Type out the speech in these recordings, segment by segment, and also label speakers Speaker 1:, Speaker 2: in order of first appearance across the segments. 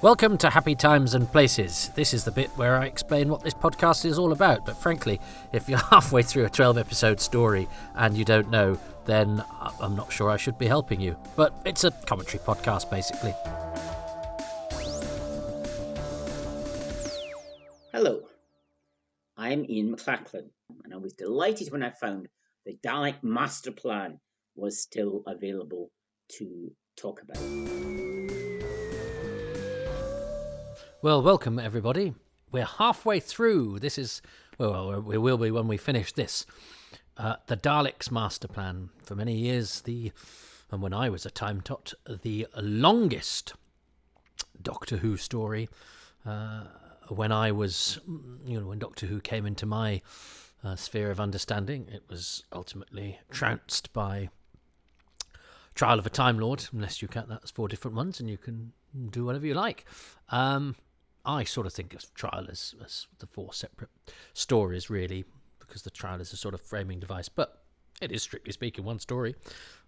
Speaker 1: Welcome to Happy Times and Places. This is the bit where I explain what this podcast is all about, but frankly, if you're halfway through a 12-episode story and you don't know, then I'm not sure I should be helping you. But it's a commentary podcast, basically.
Speaker 2: Hello, I'm Ian McLachlan, and I was delighted when I found the Dalek Masterplan was still available to talk about.
Speaker 1: Well, welcome everybody. We're halfway through. This is, well, we will be when we finish this. The Daleks Masterplan. For many years, and when I was a time tot, the longest Doctor Who story. When I was, when Doctor Who came into my sphere of understanding, it was ultimately trounced by Trial of a Time Lord, unless you count that as 4 different ones, and you can do whatever you like. I sort of think of Trial as the 4 separate stories, really, because the Trial is a sort of framing device, but it is, strictly speaking, one story.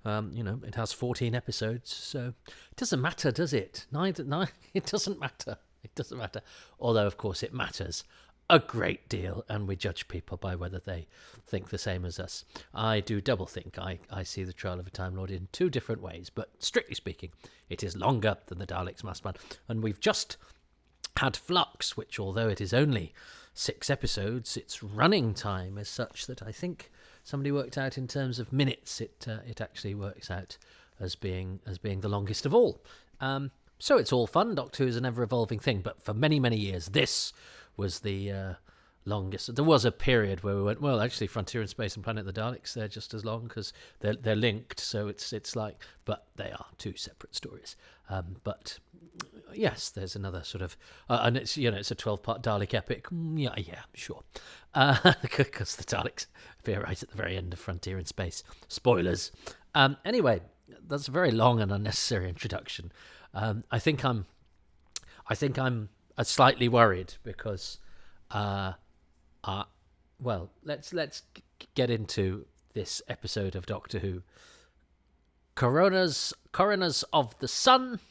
Speaker 1: It has 14 episodes, so it doesn't matter, does it? It doesn't matter. It doesn't matter. Although, of course, it matters a great deal, and we judge people by whether they think the same as us. I do double think. I see the Trial of a Time Lord in 2 different ways, but strictly speaking, it is longer than the Daleks Masterplan. And we've just had Flux, which, although it is only 6 episodes, its running time is such that I think somebody worked out in terms of minutes, it actually works out as being the longest of all. So it's all fun. Doctor Who is an ever-evolving thing, but for many, many years, this was the longest. There was a period where we went, well, actually, Frontier in Space and Planet of the Daleks, they're just as long because they're linked. So it's like, but they are 2 separate stories. But yes, there's another sort of, and it's it's a 12-part Dalek epic. Yeah, sure, because the Daleks appear right at the very end of Frontier in Space. Spoilers. Anyway, that's a very long and unnecessary introduction. I think I'm slightly worried because, let's get into this episode of Doctor Who. Coroners of the Sun,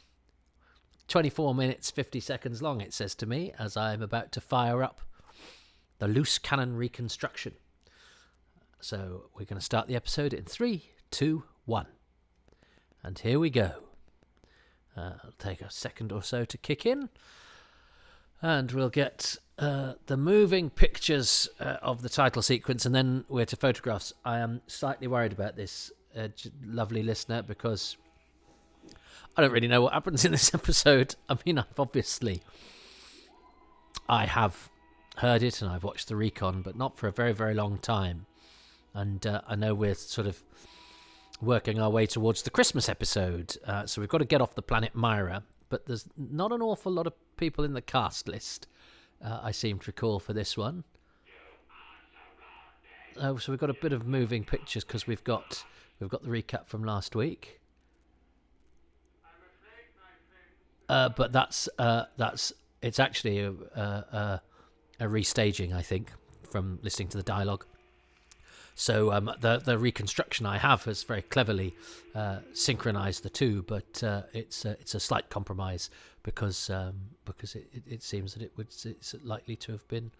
Speaker 1: 24 minutes, 50 seconds long, it says to me, as I'm about to fire up the loose cannon reconstruction. So we're going to start the episode in 3, 2, 1. And here we go. It'll take a second or so to kick in. And we'll get the moving pictures of the title sequence, and then we're to photographs. I am slightly worried about this, lovely listener, because I don't really know what happens in this episode. I mean, I have heard it and I've watched the recon, but not for a very, very long time. And I know we're sort of working our way towards the Christmas episode, so we've got to get off the planet Mira, but there's not an awful lot of people in the cast list, I seem to recall, for this one. So we've got a bit of moving pictures because we've got the recap from last week, but it's actually a restaging, I think, from listening to the dialogue. So the reconstruction I have has very cleverly synchronised the two, but it's a slight compromise because it seems that it's likely to have been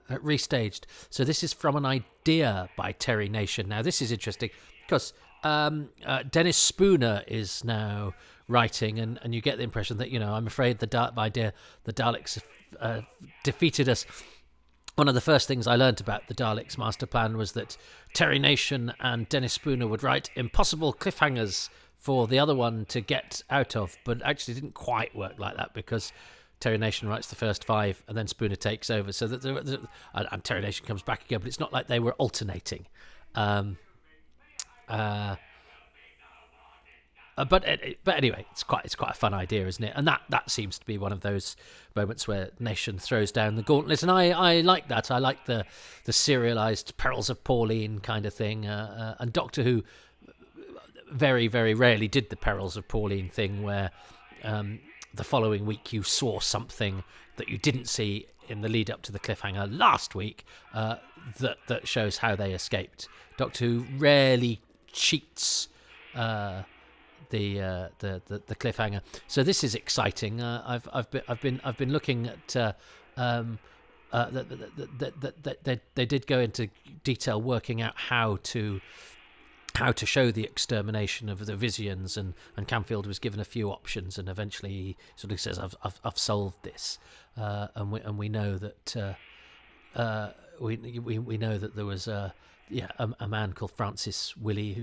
Speaker 1: restaged. So this is from an idea by Terry Nation. Now this is interesting because Dennis Spooner is now writing, and you get the impression that I'm afraid the Daleks defeated us. One of the first things I learned about the Daleks Masterplan was that Terry Nation and Dennis Spooner would write impossible cliffhangers for the other one to get out of, but actually didn't quite work like that because Terry Nation writes the first 5 and then Spooner takes over, so that and Terry Nation comes back again, but it's not like they were alternating. But anyway, it's quite a fun idea, isn't it? And that seems to be one of those moments where Nation throws down the gauntlet, and I like that. I like the serialized Perils of Pauline kind of thing. And Doctor Who very, very rarely did the Perils of Pauline thing, where the following week you saw something that you didn't see in the lead up to the cliffhanger last week that shows how they escaped. Doctor Who rarely cheats the cliffhanger. So this is exciting. I've been looking at. They did go into detail working out how to show the extermination of the Vizians, and Camfield was given a few options, and eventually he sort of says, "I've solved this," and we know that we know that there was a man called Francis Willie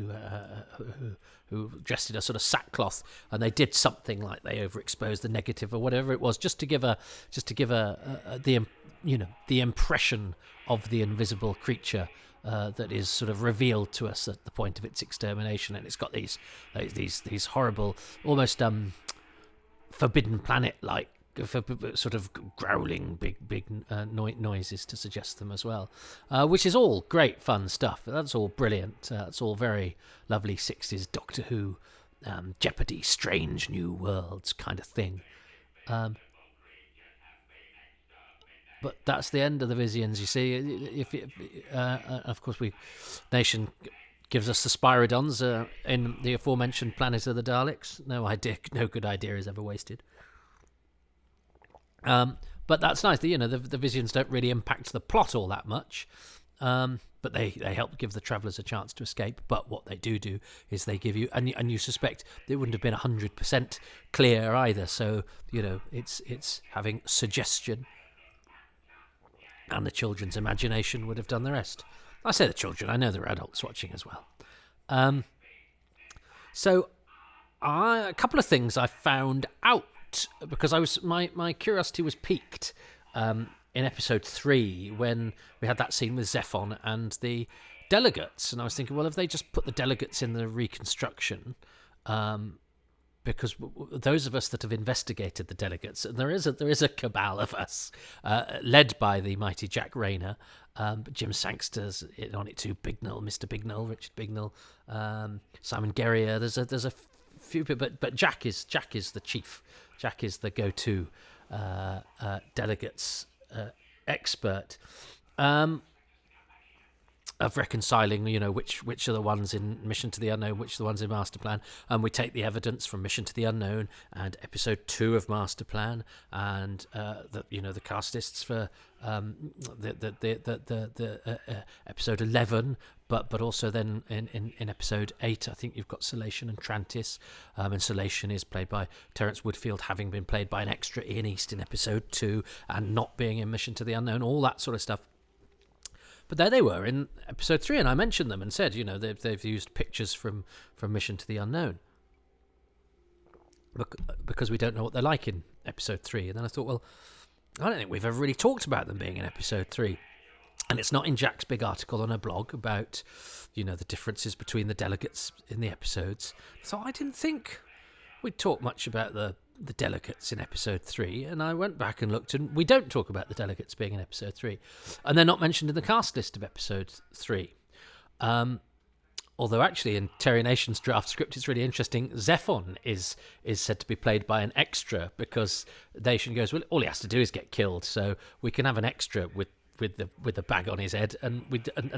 Speaker 1: who dressed in a sort of sackcloth, and they did something like they overexposed the negative or whatever it was, just to give the impression of the invisible creature that is sort of revealed to us at the point of its extermination, and it's got these horrible, almost Forbidden Planet like sort of growling big noises to suggest them as well, which is all great fun stuff. That's all brilliant. That's all very lovely 60s Doctor Who, Jeopardy, Strange New Worlds kind of thing. But that's the end of the Vizians, you see. Of course, Nation gives us the Spyridons in the aforementioned Planet of the Daleks. No good idea is ever wasted. But that's nice. The Vizians don't really impact the plot all that much, but they help give the travellers a chance to escape. But what they do is they give you, and you suspect it wouldn't have been 100% clear either. So it's having suggestion. And the children's imagination would have done the rest. I say the children, I know there are adults watching as well. So a couple of things I found out, because my curiosity was piqued in episode 3 when we had that scene with Zephon and the delegates, and I was thinking, well, if they just put the delegates in the reconstruction, because those of us that have investigated the delegates, and there is a cabal of us, led by the mighty Jack Rayner, but Jim Sangster's in on it too, Bignell, Mr. Bignell, Richard Bignell, Simon Guerrier. There's a few people, but Jack is the chief. Jack is the go-to delegates expert. Of reconciling, which are the ones in Mission to the Unknown, which are the ones in Masterplan, and we take the evidence from Mission to the Unknown and episode 2 of Masterplan, and the castists for the episode 11, but also then in episode 8, I think you've got Salation and Trantis, and Salation is played by Terence Woodfield, having been played by an extra Ian East in episode 2, and not being in Mission to the Unknown, all that sort of stuff. But there they were in episode 3, and I mentioned them and said, they've used pictures from Mission to the Unknown. Because we don't know what they're like in episode 3. And then I thought, well, I don't think we've ever really talked about them being in episode 3. And it's not in Jack's big article on her blog about, the differences between the delegates in the episodes. So I didn't think we'd talk much about the delegates in episode 3, and I went back and looked, and we don't talk about the delegates being in episode 3, and they're not mentioned in the cast list of episode 3. Although actually in Terry Nation's draft script, it's really interesting. Zephon is said to be played by an extra, because Nation goes, well, all he has to do is get killed, so we can have an extra with the bag on his head, and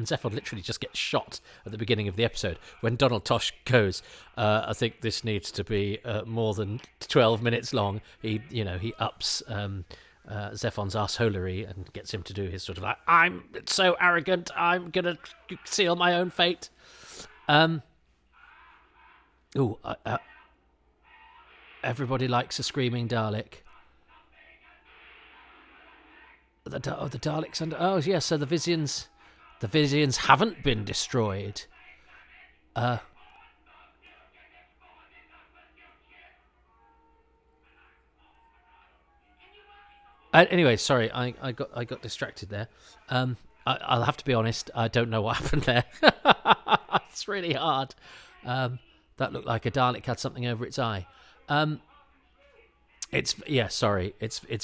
Speaker 1: Zephon literally just gets shot at the beginning of the episode when Donald Tosh goes, I think this needs to be more than 12 minutes long. He ups Zephon's arseholery and gets him to do his sort of like, I'm so arrogant, I'm gonna seal my own fate. Everybody likes a screaming Dalek. The Daleks under. Oh yes, so the Vizians haven't been destroyed. Anyway, sorry, I got distracted there. I'll have to be honest, I don't know what happened there. It's really hard. That looked like a Dalek had something over its eye. It's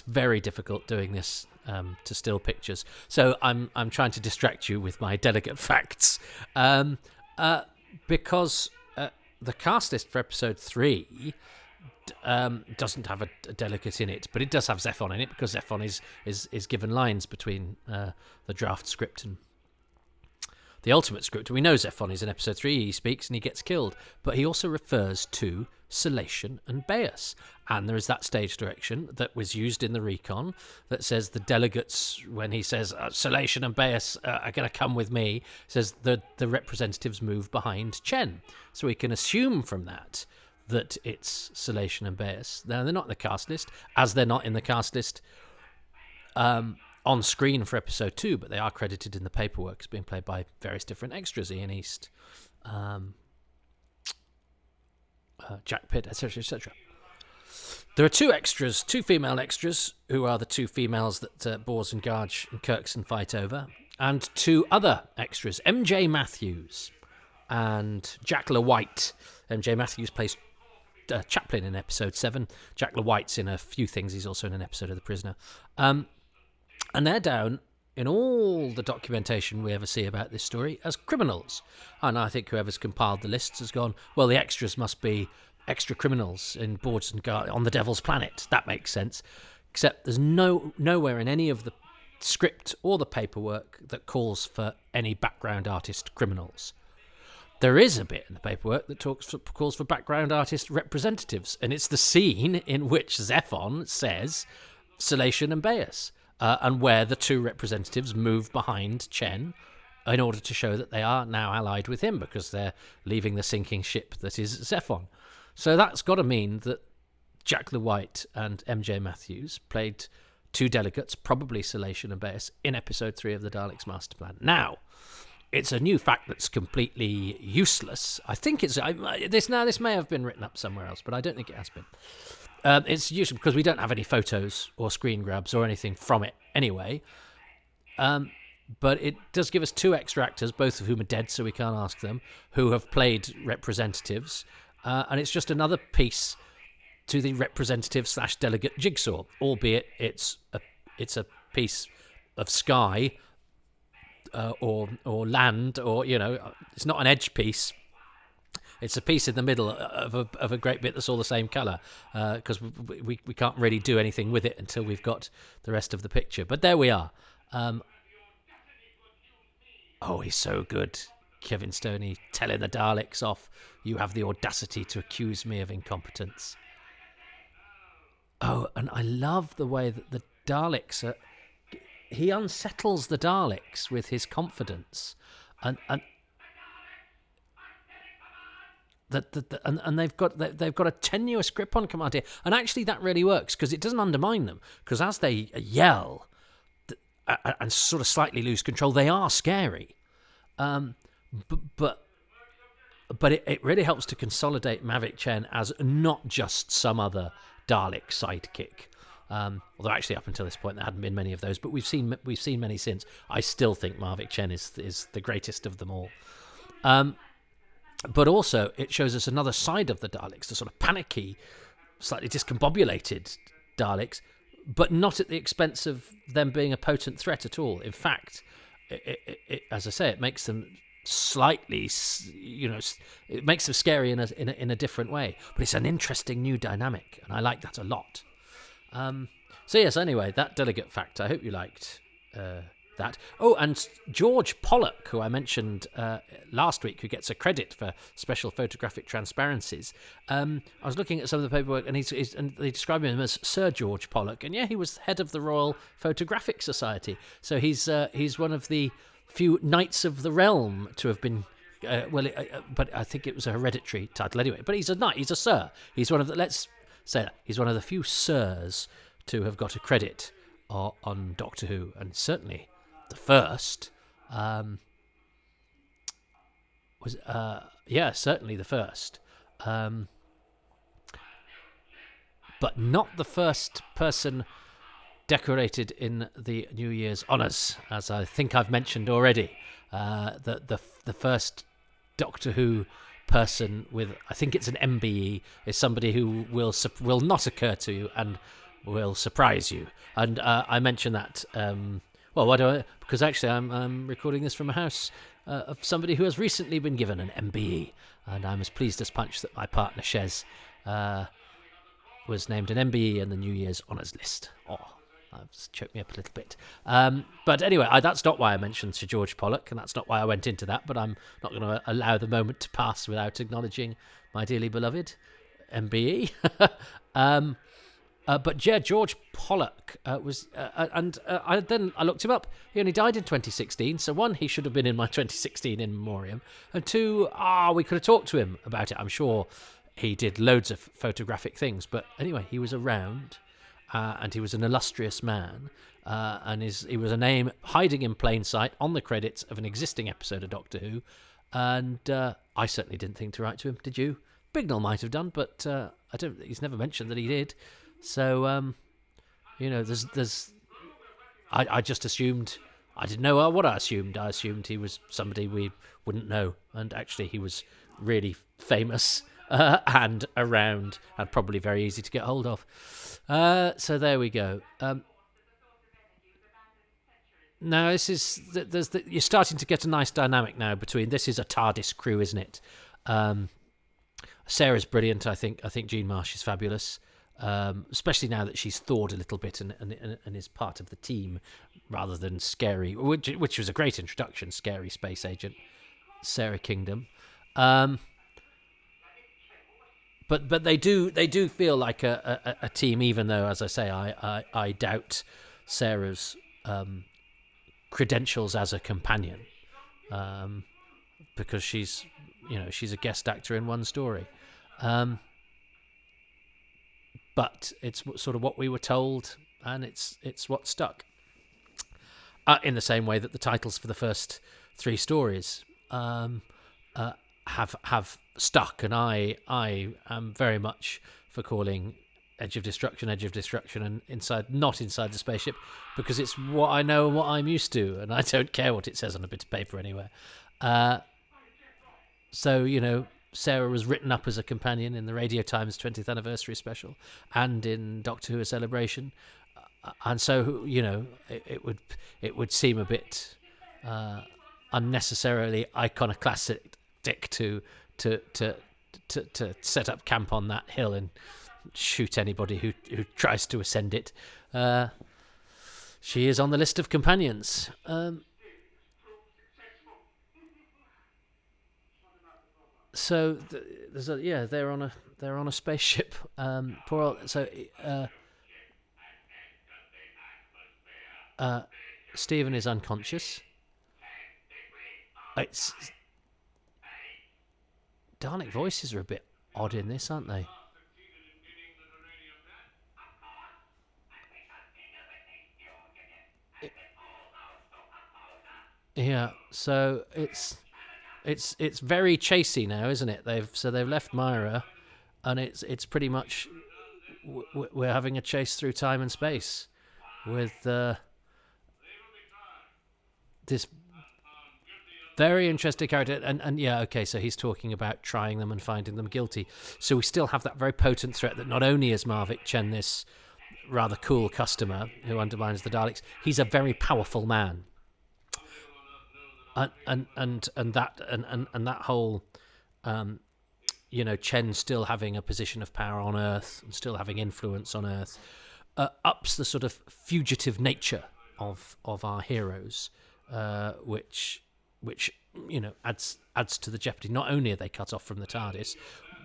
Speaker 1: very difficult doing this to still pictures. So I'm trying to distract you with my delegate facts, because the cast list for episode 3 doesn't have a delegate in it, but it does have Zephon in it, because Zephon is given lines between the draft script and the ultimate script. We know Zephon is in episode 3, he speaks and he gets killed, but he also refers to Salation and Beus. And there is that stage direction that was used in the recon that says the delegates, when he says Salation and Beus are going to come with me, says the representatives move behind Chen. So we can assume from that it's Salation and Beus. Now, they're not in the cast list, as they're not in the cast list on screen for episode 2, but they are credited in the paperwork as being played by various different extras, Ian East, Jack Pitt, etc., etc. There are two female extras, who are the two females that Bors and Garge and Kirkson fight over, and 2 other extras, MJ Matthews and Jack LaWhite. MJ Matthews plays Chaplin in episode 7. Jack LaWhite's in a few things. He's also in an episode of The Prisoner. And they're down in all the documentation we ever see about this story as criminals. And I think whoever's compiled the lists has gone, well, the extras must be extra criminals in Boards and Guard on the Devil's Planet. That makes sense. Except there's nowhere in any of the script or the paperwork that calls for any background artist criminals. There is a bit in the paperwork that calls for background artist representatives, and it's the scene in which Zephon says Salation and Beus, and where the 2 representatives move behind Chen in order to show that they are now allied with him because they're leaving the sinking ship that is Zephon. So that's got to mean that Jack LaWhite and MJ Matthews played 2 delegates, probably Salation and Beus, in episode 3 of the Daleks Masterplan. Now, it's a new fact that's completely useless. I think this may have been written up somewhere else, but I don't think it has been. It's useless because we don't have any photos or screen grabs or anything from it anyway. But it does give us 2 extra actors, both of whom are dead, so we can't ask them, who have played representatives. And it's just another piece to the representative/delegate jigsaw, albeit it's a piece of sky or land, or it's not an edge piece. It's a piece in the middle of a great bit that's all the same colour, because we can't really do anything with it until we've got the rest of the picture. But there we are. Oh, he's so good. Kevin Stoney telling the Daleks off. You have the audacity to accuse me of incompetence. Oh, and I love the way that the Daleks are... He unsettles the Daleks with his confidence, and they've got a tenuous grip on command here, and actually that really works because it doesn't undermine them. Because as they yell and sort of slightly lose control, they are scary. But it really helps to consolidate Mavic Chen as not just some other Dalek sidekick. Although actually up until this point there hadn't been many of those, but we've seen many since. I still think Mavic Chen is the greatest of them all. But also it shows us another side of the Daleks, the sort of panicky, slightly discombobulated Daleks, but not at the expense of them being a potent threat at all. In fact, it, as I say, it makes them slightly, it makes them scary in a different way. But it's an interesting new dynamic, and I like that a lot. So yes, anyway, that delegate fact, I hope you liked that. Oh, and George Pollock, who I mentioned last week, who gets a credit for special photographic transparencies. I was looking at some of the paperwork, and and they describe him as Sir George Pollock, and yeah, he was head of the Royal Photographic Society. So he's one of the few Knights of the Realm to have been. But I think it was a hereditary title anyway. But he's a knight. He's a sir. He's one of the. Let's say that he's one of the few sirs to have got a credit on Doctor Who, and certainly the first certainly the first, but not the first person decorated in the New Year's honours, as I think I've mentioned already. The first Doctor Who person with, I think it's an MBE, is somebody who will not occur to you and will surprise you. And I mention that. Well, why do I? Because actually, I'm recording this from a house of somebody who has recently been given an MBE, and I'm as pleased as punch that my partner Shez was named an MBE in the New Year's honours list. Oh, That's choked me up a little bit. But anyway, that's not why I mentioned Sir George Pollock, and that's not why I went into that, but I'm not going to allow the moment to pass without acknowledging my dearly beloved MBE. But yeah, George Pollock was... I looked him up. He only died in 2016, so one, he should have been in my 2016 in memoriam, and two, we could have talked to him about it. I'm sure he did loads of photographic things, but anyway, he was around... and he was an illustrious man, and he was a name hiding in plain sight on the credits of an existing episode of Doctor Who, and I certainly didn't think to write to him. Did you? Bignell might have done, but he's never mentioned that he did. So, I just assumed. I didn't know what I assumed. I assumed he was somebody we wouldn't know, and actually he was really famous and around, and probably very easy to get hold of. So there we go. Now you're starting to get a nice dynamic now between. This is a TARDIS crew, isn't it? Sarah's brilliant. I think Jean Marsh is fabulous, especially now that she's thawed a little bit and is part of the team rather than scary, which was a great introduction. Scary space agent Sarah Kingdom. But they do feel like a team, even though, as I say, I doubt Sarah's credentials as a companion, because she's a guest actor in one story, but it's sort of what we were told, and it's what stuck. In the same way that the titles for the first 3 stories have stuck, and I am very much for calling Edge of Destruction, and not inside the spaceship, because it's what I know and what I'm used to, and I don't care what it says on a bit of paper anywhere. So Sarah was written up as a companion in the Radio Times 20th anniversary special and in Doctor Who: A Celebration, and so it would seem a bit unnecessarily iconoclastic to set up camp on that hill and shoot anybody who tries to ascend it. She is on the list of companions. So they're on a spaceship. Stephen is unconscious. Dalek voices are a bit odd in this, aren't they? Yeah, so it's very chasey now, isn't it? They've left Mira, and it's pretty much we're having a chase through time and space with this very interesting character, and yeah, okay, so he's talking about trying them and finding them guilty. So we still have that very potent threat that not only is Mavic Chen this rather cool customer who undermines the Daleks, he's a very powerful man. And that whole Chen still having a position of power on Earth and still having influence on Earth ups the sort of fugitive nature of our heroes, which adds to the jeopardy. Not only are they cut off from the TARDIS,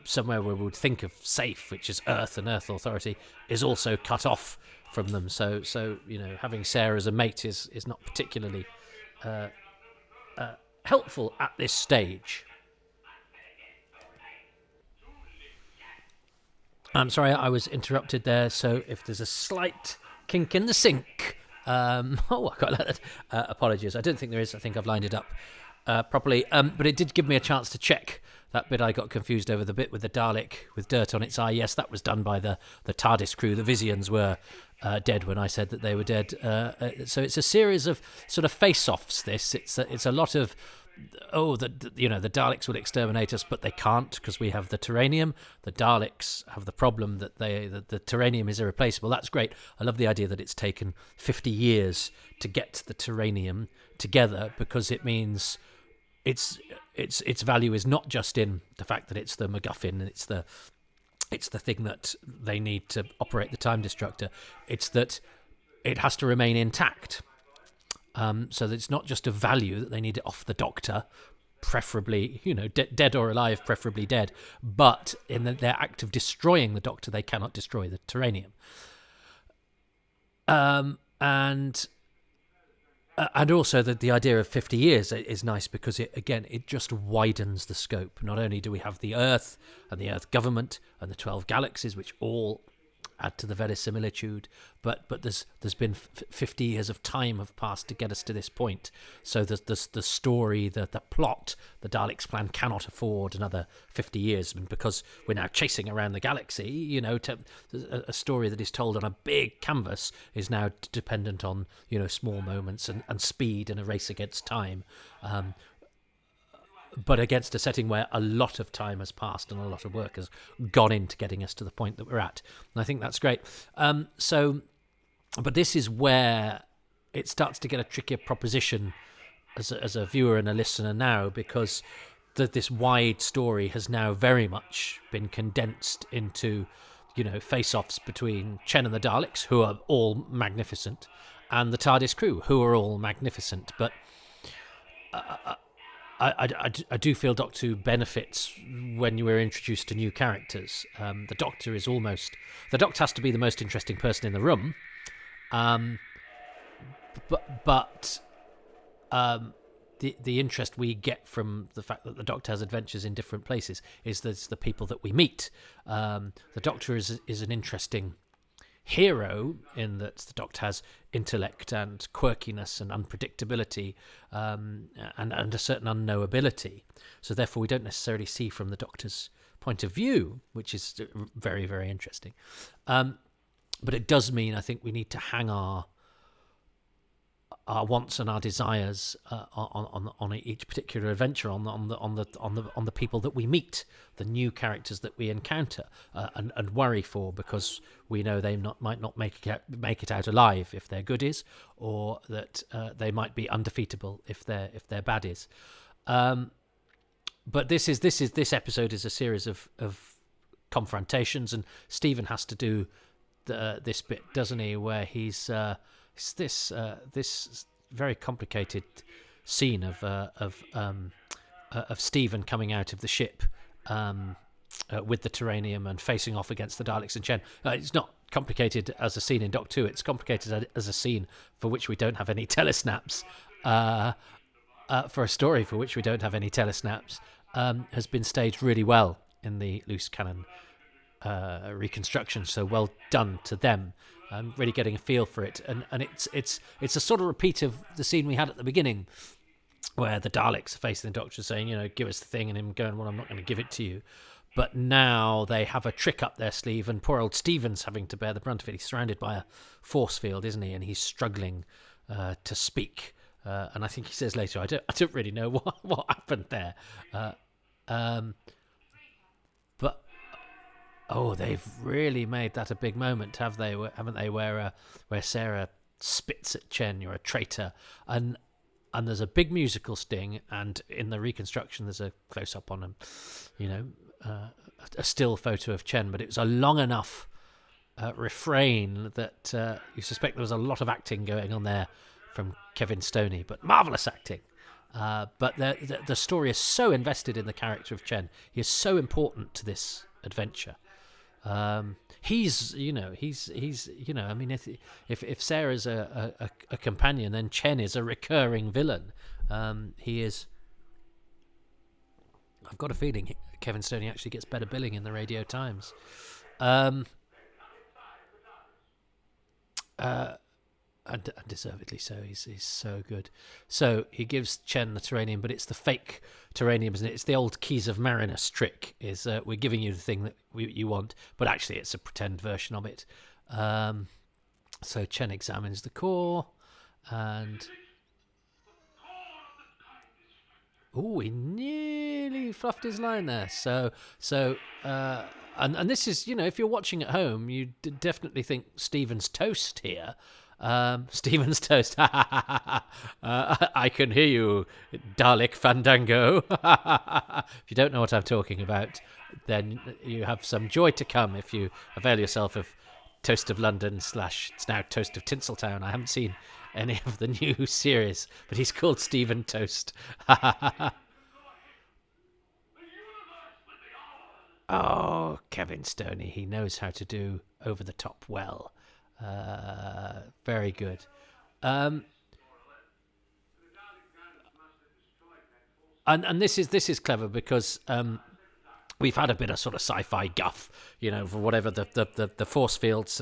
Speaker 1: somewhere where we would think of safe, which is Earth and Earth Authority, is also cut off from them. So having Sarah as a mate is not particularly helpful at this stage. I'm sorry, I was interrupted there. So if there's a slight kink in the sink, I quite like that. Apologies. I don't think there is. I think I've lined it up properly. But it did give me a chance to check that bit. I got confused over the bit with the Dalek with dirt on its eye. Yes, that was done by the TARDIS crew. The Vizians were dead when I said that they were dead. So it's a series of sort of face-offs. It's a lot of the Daleks will exterminate us, but they can't because we have the Tarranium. The Daleks have the problem that the Tarranium is irreplaceable. That's great. I love the idea that it's taken 50 years to get the Tarranium together, because it means its value is not just in the fact that it's the MacGuffin and it's the thing that they need to operate the Time Destructor. It's that it has to remain intact. So that it's not just a value that they need it off the Doctor, preferably, dead or alive, preferably dead. But in their act of destroying the Doctor, they cannot destroy the Tarranium. And also the idea of 50 years is nice because it just widens the scope. Not only do we have the Earth and the Earth government and the 12 galaxies, which all add to the verisimilitude, but there's been 50 years of time have passed to get us to this point. So the story, the plot, the Daleks' plan cannot afford another 50 years, and because we're now chasing around the galaxy, a story that is told on a big canvas is now dependent on small moments and speed and a race against time. But against a setting where a lot of time has passed and a lot of work has gone into getting us to the point that we're at. And I think that's great. But this is where it starts to get a trickier proposition as a viewer and a listener now, because this wide story has now very much been condensed into, face-offs between Chen and the Daleks, who are all magnificent, and the TARDIS crew, who are all magnificent. But I do feel Doctor Who benefits when you were introduced to new characters. The Doctor has to be the most interesting person in the room, but the interest we get from the fact that the Doctor has adventures in different places is the people that we meet. The Doctor is an interesting hero in that the Doctor has intellect and quirkiness and unpredictability, and a certain unknowability. So therefore we don't necessarily see from the Doctor's point of view, which is very, very interesting. But it does mean I think we need to hang our wants and our desires on each particular adventure on the people that we meet, the new characters that we encounter, and worry for, because we know they might not make it out alive if they're goodies, or that they might be undefeatable if they're baddies. But this episode is a series of confrontations, and Stephen has to do this bit, doesn't he, where he's this very complicated scene of Stephen coming out of the ship with the Tarranium and facing off against the Daleks and Chen. It's not complicated as a scene in Doctor Who. It's complicated as a scene for which we don't have any telesnaps. For a story for which we don't have any telesnaps, has been staged really well in the loose cannon reconstruction. So well done to them. I'm really getting a feel for it, and it's a sort of repeat of the scene we had at the beginning, where the Daleks are facing the Doctor, saying, give us the thing, and him going, well, I'm not going to give it to you. But now they have a trick up their sleeve, and poor old Stephen's having to bear the brunt of it. He's surrounded by a force field, isn't he? And he's struggling to speak. And I think he says later, I don't really know what happened there. But they've really made that a big moment, haven't they? Where Sarah spits at Chen, you're a traitor, and there's a big musical sting, and in the reconstruction there's a close up on him, a still photo of Chen, but it was a long enough refrain that you suspect there was a lot of acting going on there from Kevin Stoney, but marvellous acting. But the story is so invested in the character of Chen. He is so important to this adventure. He's I mean, if Sarah's a companion, then Chen is a recurring villain. He is. I've got a feeling Kevin Stoney actually gets better billing in the Radio Times. And deservedly so. He's so good. So he gives Chen the Tarranium, but it's the fake Tarranium, isn't it? It's the old Keys of Marinus trick. Is we're giving you the thing that you want, but actually it's a pretend version of it. So Chen examines the core, and he nearly fluffed his line there. And this is, if you're watching at home, you definitely think Stephen's toast here. Stephen's toast. I can hear you, Dalek Fandango. If you don't know what I'm talking about, then you have some joy to come if you avail yourself of Toast of London / it's now Toast of Tinseltown. I haven't seen any of the new series, but he's called Stephen Toast. Oh, Kevin Stoney, he knows how to do over the top well. Very good. And this is clever because we've had a bit of sort of sci-fi guff, for whatever the force fields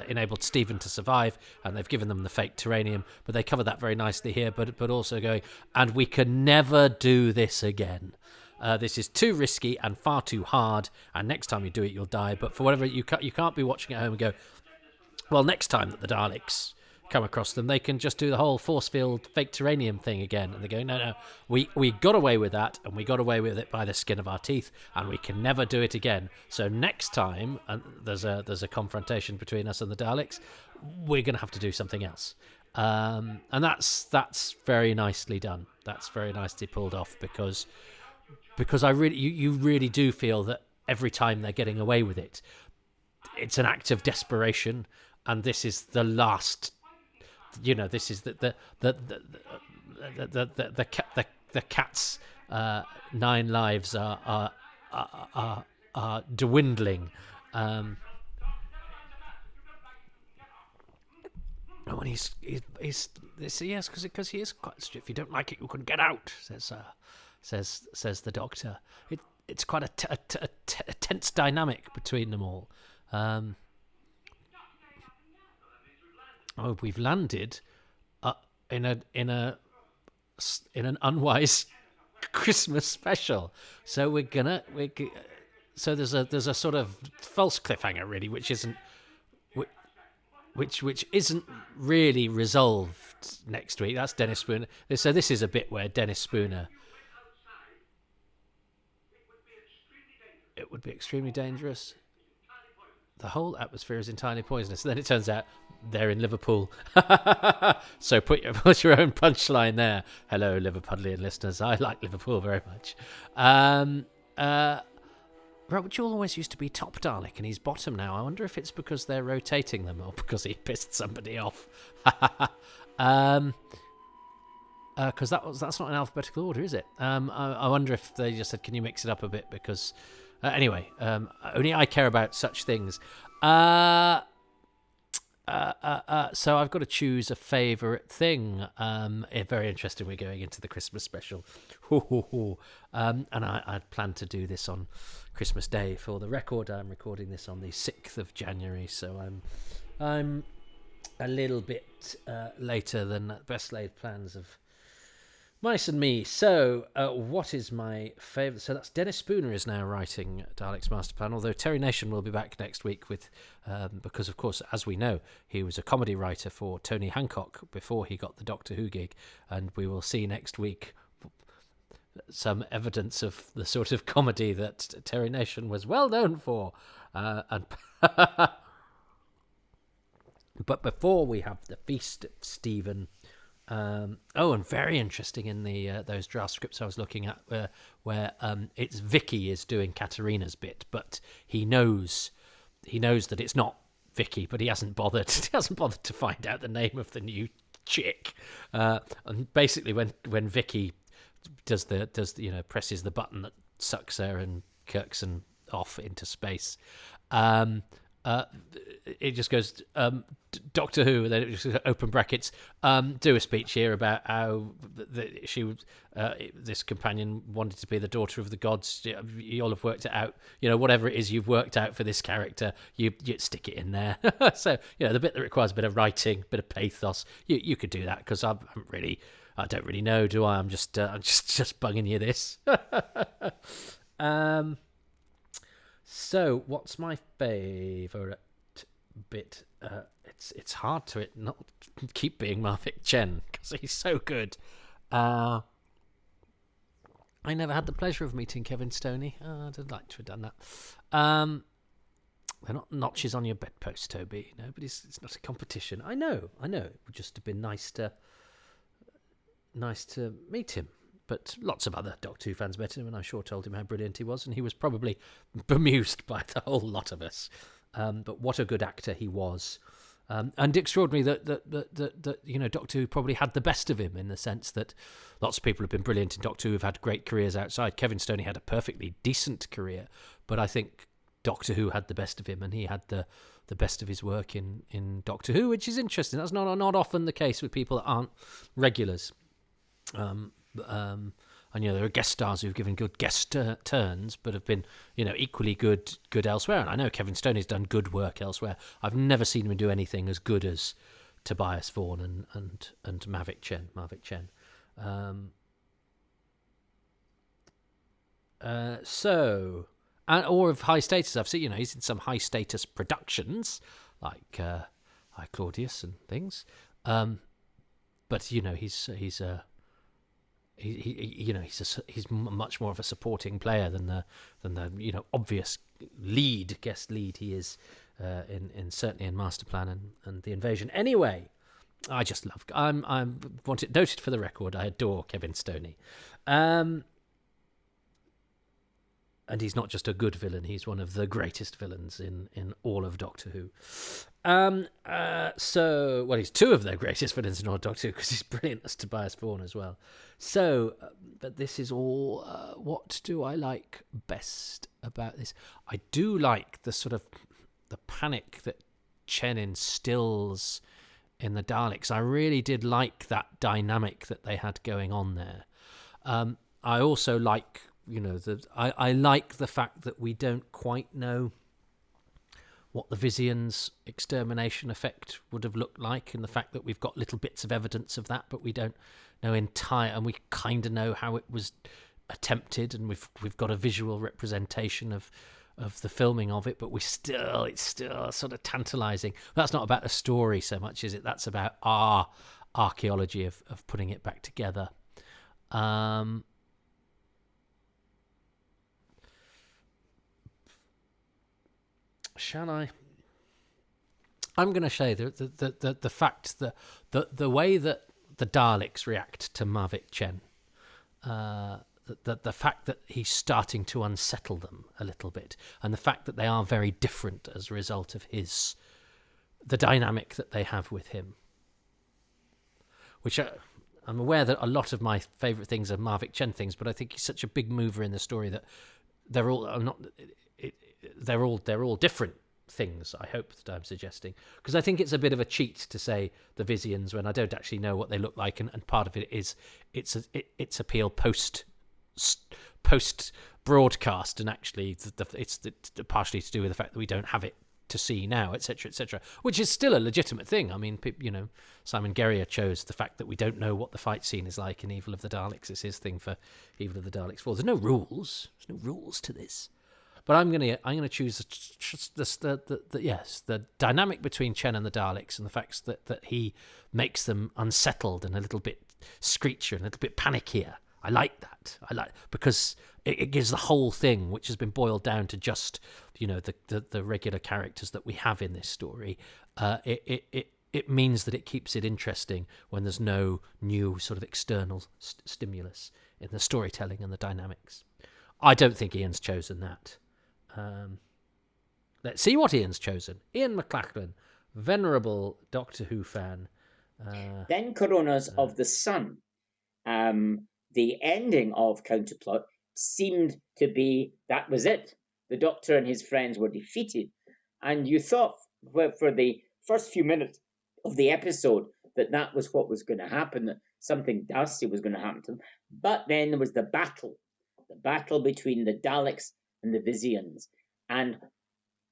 Speaker 1: enabled Stephen to survive, and they've given them the fake Tarranium, but they cover that very nicely here. But also going, and we can never do this again. This is too risky and far too hard, and next time you do it, you'll die. But for whatever, you can't be watching at home and go, well, next time that the Daleks come across them, they can just do the whole force field fake Tarranium thing again. And they go, no, we got away with that, and we got away with it by the skin of our teeth, and we can never do it again. So next time, and there's a confrontation between us and the Daleks, we're going to have to do something else. And that's very nicely done. That's very nicely pulled off because you really do feel that every time they're getting away with it, it's an act of desperation, and this is the last. This is the cat's 9 lives are dwindling. And he's yes, because he is quite strict. If you don't like it, you can get out. Says the Doctor. It's quite a tense dynamic between them all. We've landed in an unwise Christmas special. So so there's a sort of false cliffhanger really, which isn't really resolved next week. That's Dennis Spooner. So this is a bit where Dennis Spooner. It would be extremely dangerous. The whole atmosphere is entirely poisonous. Then it turns out they're in Liverpool. So put your own punchline there. Hello, Liverpudlian listeners. I like Liverpool very much. Right, which always used to be top Dalek, and he's bottom now. I wonder if it's because they're rotating them or because he pissed somebody off. Because that's not in alphabetical order, is it? I wonder if they just said, can you mix it up a bit? Because anyway, only I care about such things. So I've got to choose a favourite thing. Very interesting. We're going into the Christmas special. And I'd planned to do this on Christmas Day. For the record, I'm recording this on the 6th of January, so I'm a little bit later than best laid plans of mice and me. So, what is my favourite? So that's Dennis Spooner is now writing Daleks Masterplan, although Terry Nation will be back next week with, because of course, as we know, he was a comedy writer for Tony Hancock before he got the Doctor Who gig, and we will see next week some evidence of the sort of comedy that Terry Nation was well known for. But before we have the feast at Stephen. And very interesting in the those draft scripts I was looking at, where it's Vicky is doing Katerina's bit, but he knows that it's not Vicky, but he hasn't bothered. He hasn't bothered to find out the name of the new chick. And basically, when Vicky does presses the button that sucks her and Kirkson off into space. It just goes Doctor Who, and then it just open brackets. Do a speech here about how this companion wanted to be the daughter of the gods. You all have worked it out. Whatever it is you've worked out for this character, you stick it in there. So the bit that requires a bit of writing, a bit of pathos, you could do that, because I don't really know, do I? I'm just bugging you this. So, what's my favourite bit? It's hard to not keep being Mavic Chen, because he's so good. I never had the pleasure of meeting Kevin Stoney. I'd like to have done that. They're not notches on your bedpost, Toby. No, but it's not a competition. I know. It would just have been nice to meet him. But lots of other Doctor Who fans met him, and I sure told him how brilliant he was, and he was probably bemused by the whole lot of us. But what a good actor he was. And extraordinary that Doctor Who probably had the best of him, in the sense that lots of people have been brilliant in Doctor Who, have had great careers outside. Kevin Stoney had a perfectly decent career, but I think Doctor Who had the best of him, and he had the best of his work in Doctor Who, which is interesting. That's not often the case with people that aren't regulars. And there are guest stars who've given good guest turns, but have been equally good elsewhere. And I know Kevin Stoney's done good work elsewhere. I've never seen him do anything as good as Tobias Vaughan and Mavic Chen. Or of high status. I've seen he's in some high status productions like Claudius and things. But he's much more of a supporting player than the obvious guest lead he is certainly in Masterplan and the Invasion. Anyway, I just love. I want it noted for the record. I adore Kevin Stoney, and he's not just a good villain. He's one of the greatest villains in all of Doctor Who. He's two of the greatest villains in all of Doctor Who, because he's brilliant as Tobias Vaughan as well. So, but this is all. What do I like best about this? I do like the panic that Chen instills in the Daleks. I really did like that dynamic that they had going on there. I also like. I like the fact that we don't quite know what the Vizians' extermination effect would have looked like, and the fact that we've got little bits of evidence of that, but we don't know and we kind of know how it was attempted, and we've got a visual representation of the filming of it, but it's still sort of tantalising. That's not about the story so much, is it? That's about our archaeology of putting it back together. Shall I? I'm going to say the fact that the way that the Daleks react to Mavic Chen, the fact that he's starting to unsettle them a little bit, and the fact that they are very different as a result of the dynamic that they have with him, which I'm aware that a lot of my favourite things are Mavic Chen things, but I think he's such a big mover in the story that they're all different things, I hope, that I'm suggesting, because I think it's a bit of a cheat to say the Vizians when I don't actually know what they look like, and part of it is its appeal post broadcast, and actually it's partially to do with the fact that we don't have it to see now, etc., which is still a legitimate thing. I mean, Simon Guerrier chose the fact that we don't know what the fight scene is like in Evil of the Daleks. It's his thing for Evil of the Daleks 4. There's no rules to this. But I'm gonna choose the dynamic between Chen and the Daleks, and the fact that he makes them unsettled and a little bit screechier and a little bit panickier. I like that. Because it gives the whole thing, which has been boiled down to just the regular characters that we have in this story. It means that it keeps it interesting when there's no new sort of external stimulus in the storytelling and the dynamics. I don't think Ian's chosen that. Let's see what Ian's chosen. Ian McLachlan, venerable Doctor Who fan.
Speaker 2: Then Coronas of the Sun. The ending of Counterplot seemed to be that was it. The Doctor and his friends were defeated. And you thought for the first few minutes of the episode that was what was going to happen, that something nasty was going to happen to them. But then there was the battle between the Daleks and the Vizians. And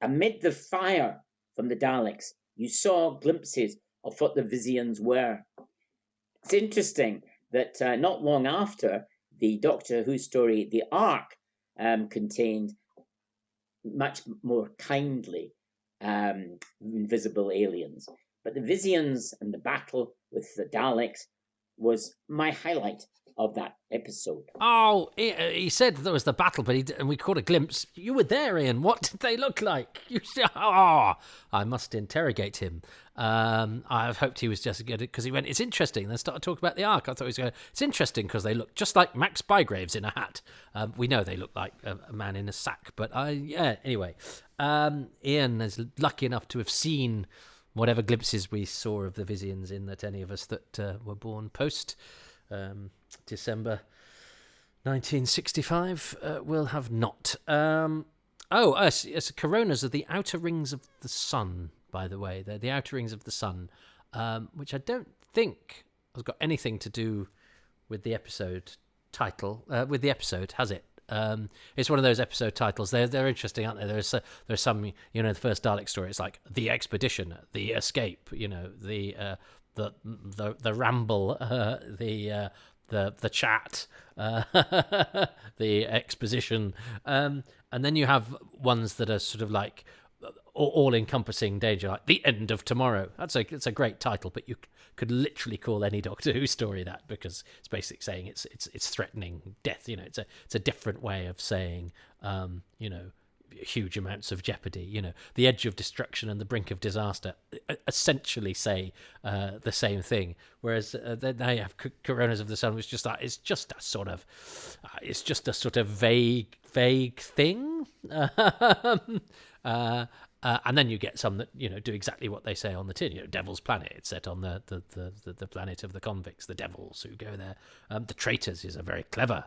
Speaker 2: amid the fire from the Daleks, you saw glimpses of what the Vizians were. It's interesting that not long after, the Doctor Who story, The Ark, contained much more kindly invisible aliens. But the Vizians and the battle with the Daleks was my highlight of that episode.
Speaker 1: Oh, he said there was the battle, and we caught a glimpse. You were there, Ian. What did they look like? I must interrogate him. I've hoped he was just good because he went, it's interesting. Then started talking about the Ark. I thought he was going, it's interesting because they look just like Max Bygraves in a hat. We know they look like a man in a sack, but anyway. Ian is lucky enough to have seen whatever glimpses we saw of the Vizians in that any of us that were born post December 1965 will have not. It's coronas of the outer rings of the sun, by the way. They're the outer rings of the sun, which I don't think has got anything to do with the episode title, has it? It's one of those episode titles. They're interesting, aren't they? There's some, the first Dalek story. It's like the expedition, the escape, the ramble, the chat, the exposition, and then you have ones that are sort of like all-encompassing danger, like the end of tomorrow. It's a great title, but you could literally call any Doctor Who story that, because it's basically saying it's threatening death. It's a different way of saying huge amounts of jeopardy. The edge of destruction and the brink of disaster essentially say the same thing. Whereas they have Coronas of the Sun, which it's just a sort of vague thing. And then you get some that do exactly what they say on the tin. Devil's Planet. It's set on the planet of the convicts, the devils who go there. The Traitors is a very clever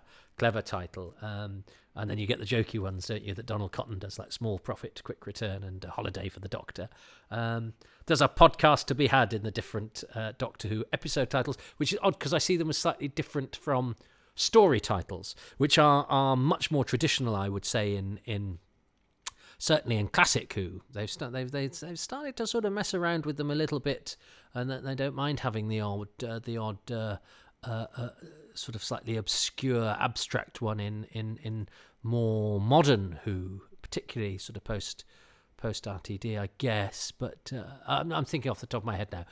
Speaker 1: title. And then you get the jokey ones, don't you, that Donald Cotton does, like Small Profit, Quick Return, and A Holiday for the Doctor. There's a podcast to be had in the different Doctor Who episode titles, which is odd because I see them as slightly different from story titles, which are much more traditional, I would say, in certainly in classic Who. They've started to sort of mess around with them a little bit, and they don't mind having the odd sort of slightly obscure, abstract one in more modern Who, particularly sort of post RTD, I guess. But I'm thinking off the top of my head now.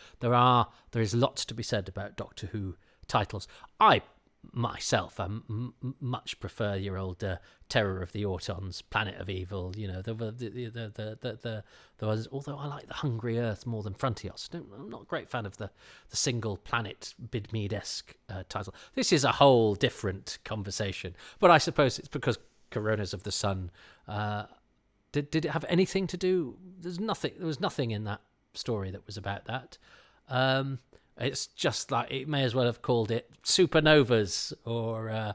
Speaker 1: There is lots to be said about Doctor Who titles. I myself much prefer your old Terror of the Autons, Planet of Evil, the ones, although I like the Hungry Earth more than Frontios. I'm not a great fan of the single planet Bidmead-esque title. This is a whole different conversation, but I suppose it's because Coronas of the Sun, did it have anything to do? There was nothing in that story that was about that. It's just like, it may as well have called it Supernovas or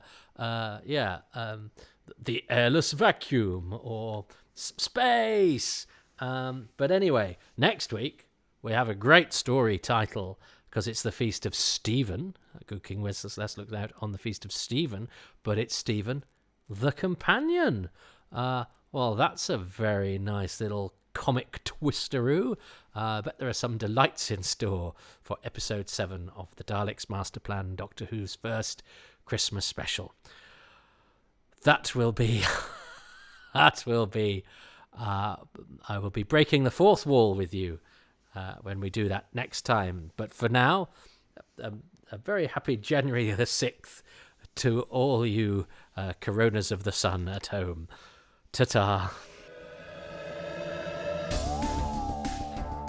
Speaker 1: the Airless Vacuum or Space. But anyway, next week we have a great story title because it's the Feast of Stephen. King Wenceslas looks out on the Feast of Stephen, but it's Stephen the Companion. Well, that's a very nice little comic twisteroo. Bet there are some delights in store for episode 7 of the Daleks Masterplan, Doctor Who's first Christmas special. That will be I will be breaking the fourth wall with you when we do that next time. But for now, a very happy January the 6th to all you Coronas of the Sun at home. Ta-ta.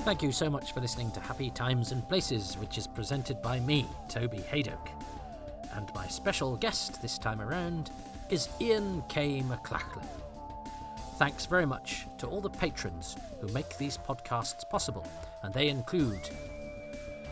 Speaker 1: Thank you so much for listening to Happy Times and Places, which is presented by me, Toby Hadoke. And my special guest this time around is Ian K McLachlan. Thanks very much to all the patrons who make these podcasts possible, and they include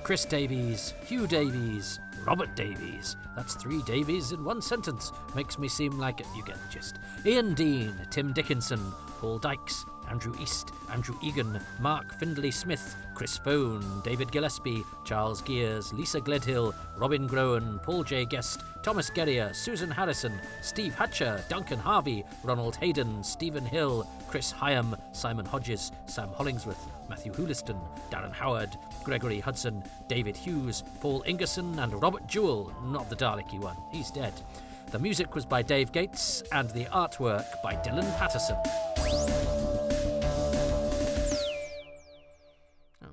Speaker 1: Chris Davies, Hugh Davies, Robert Davies. That's 3 Davies in one sentence. Makes me seem like you get the gist. Ian Dean, Tim Dickinson, Paul Dykes, Andrew East, Andrew Egan, Mark Findlay-Smith, Chris Phone, David Gillespie, Charles Gears, Lisa Gledhill, Robin Groen, Paul J. Guest, Thomas Gerrier, Susan Harrison, Steve Hatcher, Duncan Harvey, Ronald Hayden, Stephen Hill, Chris Hyam, Simon Hodges, Sam Hollingsworth, Matthew Hooliston, Darren Howard, Gregory Hudson, David Hughes, Paul Ingerson, and Robert Jewell, not the Daleki one, he's dead. The music was by Dave Gates, and the artwork by Dylan Patterson.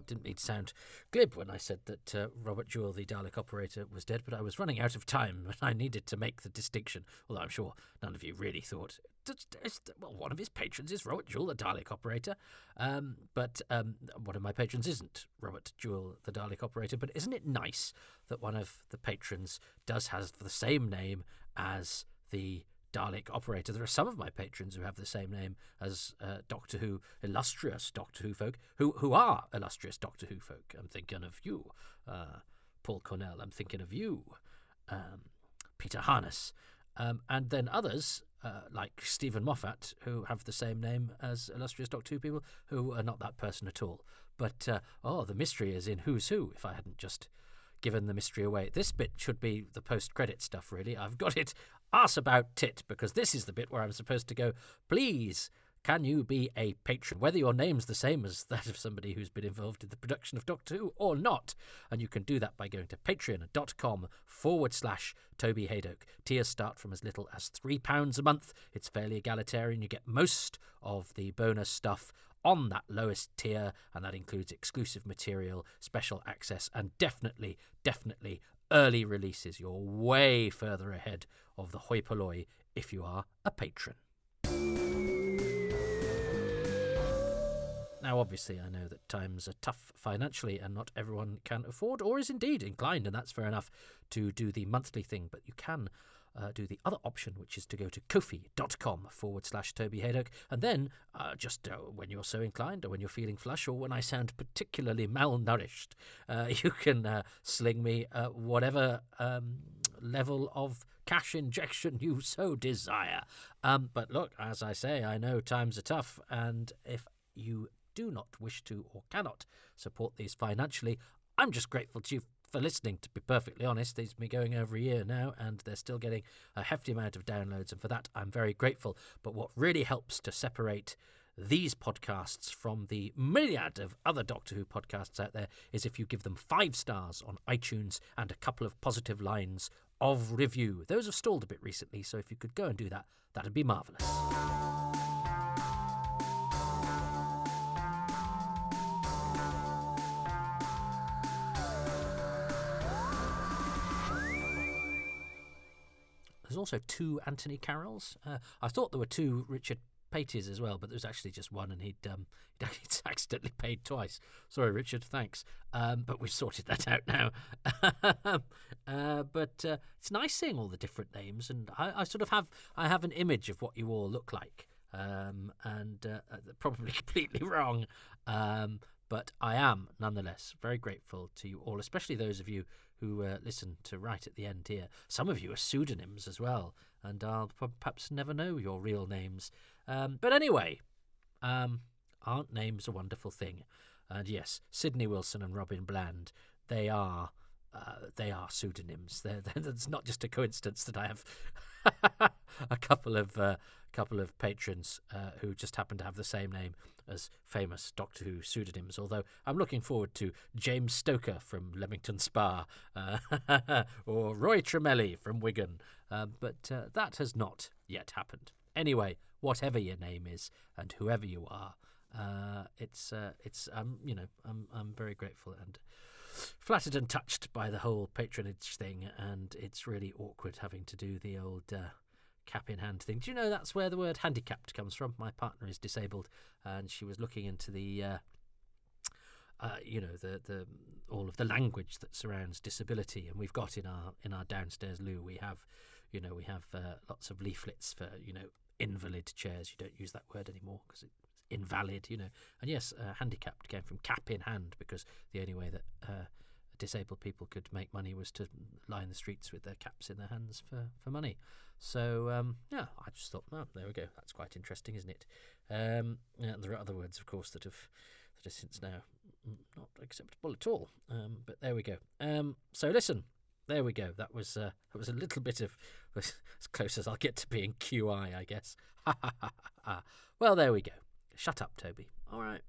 Speaker 1: didn't mean to sound glib when I said that Robert Jewell, the Dalek operator, was dead, but I was running out of time and I needed to make the distinction, although I'm sure none of you really thought. Well, one of his patrons is Robert Jewell, the Dalek operator, but one of my patrons isn't Robert Jewell, the Dalek operator. But isn't it nice that one of the patrons does have the same name as the Dalek operator? There are some of my patrons who have the same name as Doctor Who, illustrious Doctor Who folk, who are illustrious Doctor Who folk. I'm thinking of you, Paul Cornell. I'm thinking of you, Peter Harness. And then others, like Stephen Moffat, who have the same name as illustrious Doctor Who people, who are not that person at all. But, the mystery is in Who's Who, if I hadn't just given the mystery away. This bit should be the post-credit stuff, really. I've got it arse about tit, because this is the bit where I'm supposed to go, please, can you be a patron, whether your name's the same as that of somebody who's been involved in the production of Doctor Who or not. And you can do that by going to patreon.com/Toby Hadoke. Tiers start from as little as £3 a month. It's fairly egalitarian. You get most of the bonus stuff on that lowest tier, and that includes exclusive material, special access, and definitely early releases. You're way further ahead of the hoi polloi if you are a patron. Now, obviously, I know that times are tough financially and not everyone can afford or is indeed inclined, and that's fair enough, to do the monthly thing, but you can do the other option, which is to go to kofi.com/Toby Hadoke, and then when you're so inclined, or when you're feeling flush, or when I sound particularly malnourished, you can sling me whatever level of cash injection you so desire. But look, as I say, I know times are tough, and if you do not wish to or cannot support these financially, I'm just grateful to you for listening, to be perfectly honest. These have been going over a year now, and they're still getting a hefty amount of downloads, and for that I'm very grateful. But what really helps to separate these podcasts from the myriad of other Doctor Who podcasts out there is if you give them 5 stars on iTunes and a couple of positive lines of review. Those have stalled a bit recently, so if you could go and do that, that'd be marvellous. There's also 2 Anthony Carrolls. I thought there were 2 Richard Patys as well, but there was actually just one, and he'd accidentally paid twice. Sorry, Richard, thanks. But we've sorted that out now. But it's nice seeing all the different names, and I have an image of what you all look like, and probably completely wrong. But I am, nonetheless, very grateful to you all, especially those of you who listen to right at the end here. Some of you are pseudonyms as well, and I'll perhaps never know your real names. But anyway, aren't names a wonderful thing? And yes, Sydney Wilson and Robin Bland, they are pseudonyms. It's not just a coincidence that I have a couple of patrons who just happen to have the same name as famous Doctor Who pseudonyms, although I'm looking forward to James Stoker from Leamington Spa or Roy Tremelli from Wigan, but that has not yet happened. Anyway, whatever your name is and whoever you are, I'm very grateful and flattered and touched by the whole patronage thing, and it's really awkward having to do the old cap in hand thing. Do you know that's where the word handicapped comes from? My partner is disabled, and she was looking into the all of the language that surrounds disability, and we've got in our downstairs loo, we have lots of leaflets for invalid chairs. You don't use that word anymore because it's invalid, and yes, handicapped came from cap in hand, because the only way that disabled people could make money was to line the streets with their caps in their hands for money. So I just thought, there we go, that's quite interesting, isn't it? There are other words, of course, that are since now not acceptable at all, but there we go. So listen, there we go. That was a little bit of as close as I'll get to being QI, I guess. Well, there we go. Shut up, Toby. All right.